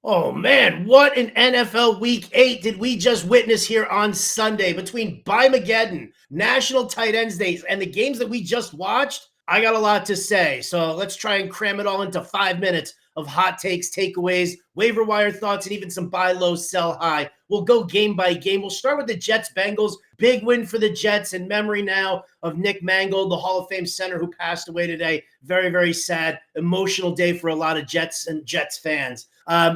Oh man, what an NFL Week 8 did we just witness here on Sunday between Bimageddon, National Tight Ends Days, and the games that we just watched? I got a lot to say, so let's try and cram it all into 5 minutes of hot takes, takeaways, waiver wire thoughts, and even some buy low, sell high. We'll go game by game. We'll start with the Jets Bengals. Big win for the Jets in memory now of Nick Mangold, the Hall of Fame center who passed away today. Very, very sad, emotional day for a lot of Jets and Jets fans.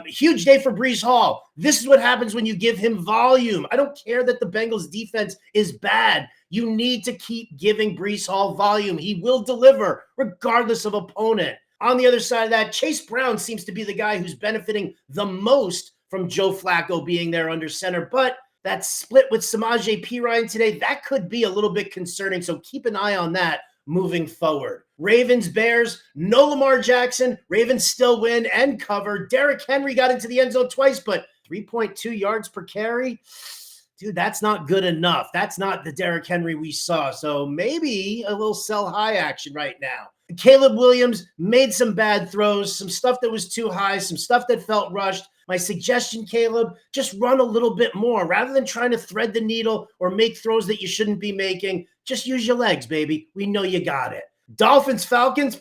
Huge day for Breece Hall. This is what happens when you give him volume. I don't care that the Bengals defense is bad. You need to keep giving Breece Hall volume. He will deliver regardless of opponent. On the other side of that, Chase Brown seems to be the guy who's benefiting the most from Joe Flacco being there under center. But that split with Samaje Perine today, that could be a little bit concerning. So keep an eye on that moving forward. Ravens, Bears, no Lamar Jackson. Ravens still win and cover. Derrick Henry got into the end zone twice, but 3.2 yards per carry. Dude, that's not good enough. That's not the Derrick Henry we saw. So maybe a little sell high action right now. Caleb Williams made some bad throws, some stuff that was too high, some stuff that felt rushed. My suggestion, Caleb, just run a little bit more. Rather than trying to thread the needle or make throws that you shouldn't be making, just use your legs, baby. We know you got it. Dolphins, Falcons.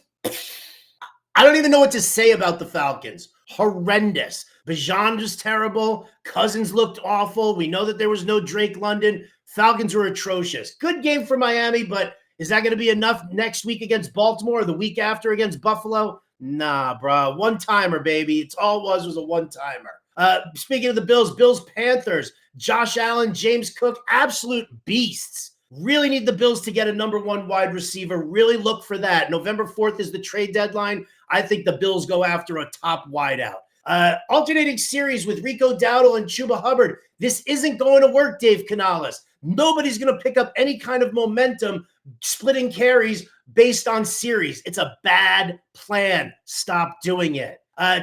I don't even know what to say about the Falcons. Horrendous. Bijan was terrible. Cousins looked awful. We know that there was no Drake London. Falcons were atrocious. Good game for Miami, but is that going to be enough next week against Baltimore or the week after against Buffalo? Nah, bro. One-timer, baby. It's all it was a one-timer. Speaking of the Bills, Panthers, Josh Allen, James Cook, absolute beasts. Really need the Bills to get a number one wide receiver. Really look for that. November 4th is the trade deadline. I think the Bills go after a top wideout. Alternating series with Rico Dowdle and Chuba Hubbard. This isn't going to work, Dave Canales. Nobody's going to pick up any kind of momentum splitting carries based on series. It's a bad plan. Stop doing it.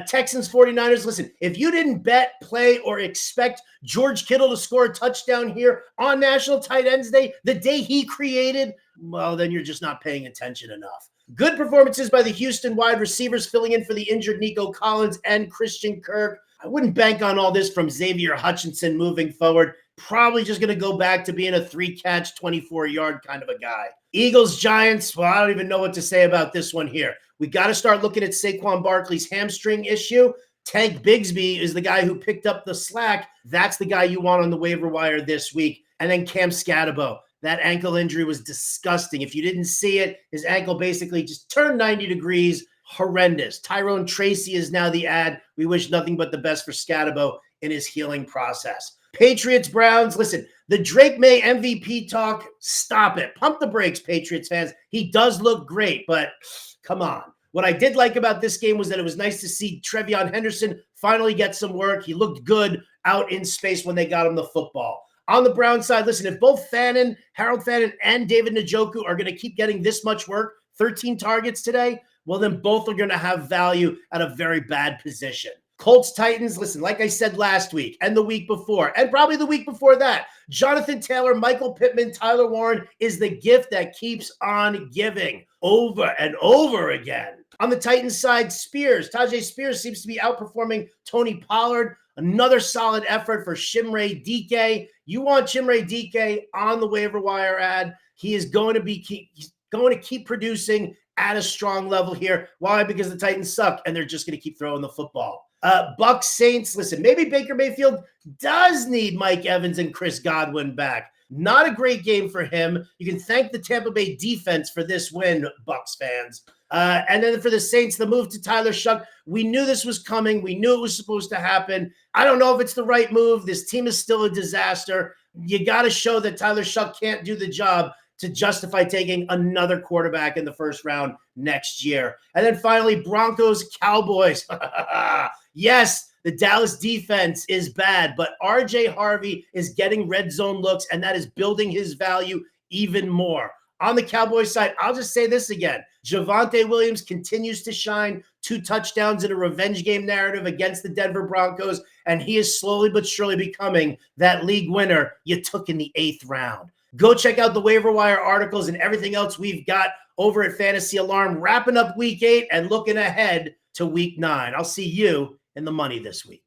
Texans 49ers, listen, if you didn't bet, play, or expect George Kittle to score a touchdown here on National Tight Ends Day, the day he created, well, then you're just not paying attention enough. Good performances by the Houston wide receivers filling in for the injured Nico Collins and Christian Kirk. I wouldn't bank on all this from Xavier Hutchinson moving forward. Probably just going to go back to being a 3-catch, 24-yard kind of a guy. Eagles, Giants, well, I don't even know what to say about this one here. We got to start looking at Saquon Barkley's hamstring issue. Tank Bigsby is the guy who picked up the slack. That's the guy you want on the waiver wire this week. And then Cam Scatterbo. That ankle injury was disgusting. If you didn't see it, his ankle basically just turned 90 degrees. Horrendous. Tyrone Tracy is now the ad. We wish nothing but the best for Scatterbo in his healing process. Patriots, Browns, listen, the Drake May MVP talk, stop it. Pump the brakes, Patriots fans. He does look great, but come on. What I did like about this game was that it was nice to see Trevion Henderson finally get some work. He looked good out in space when they got him the football. On the Brown side, listen, if both Harold Fannin, and David Njoku are going to keep getting this much work, 13 targets today, well, then both are going to have value at a very bad position. Colts, Titans, listen, like I said last week and the week before, and probably the week before that, Jonathan Taylor, Michael Pittman, Tyler Warren is the gift that keeps on giving over and over again. On the Titans side, Tajay Spears seems to be outperforming Tony Pollard. Another solid effort for Chimere Dike. You want Chimere Dike on the waiver wire ad. He is going to keep producing at a strong level here. Why? Because the Titans suck, and they're just going to keep throwing the football. Bucks, Saints, listen, maybe Baker Mayfield does need Mike Evans and Chris Godwin back. Not a great game for him. You can thank the Tampa Bay defense for this win, Bucks fans. And then for the Saints, the move to Tyler Shuck. We knew this was coming. We knew it was supposed to happen. I don't know if it's the right move. This team is still a disaster. You got to show that Tyler Shuck can't do the job to justify taking another quarterback in the first round next year. And then finally, Broncos, Cowboys. Yes, the Dallas defense is bad, but RJ Harvey is getting red zone looks, and that is building his value even more. On the Cowboys side, I'll just say this again. Javonte Williams continues to shine. 2 touchdowns in a revenge game narrative against the Denver Broncos, and he is slowly but surely becoming that league winner you took in the 8th round. Go check out the waiver wire articles and everything else we've got over at Fantasy Alarm, wrapping up week 8 and looking ahead to week 9. I'll see you in the money this week.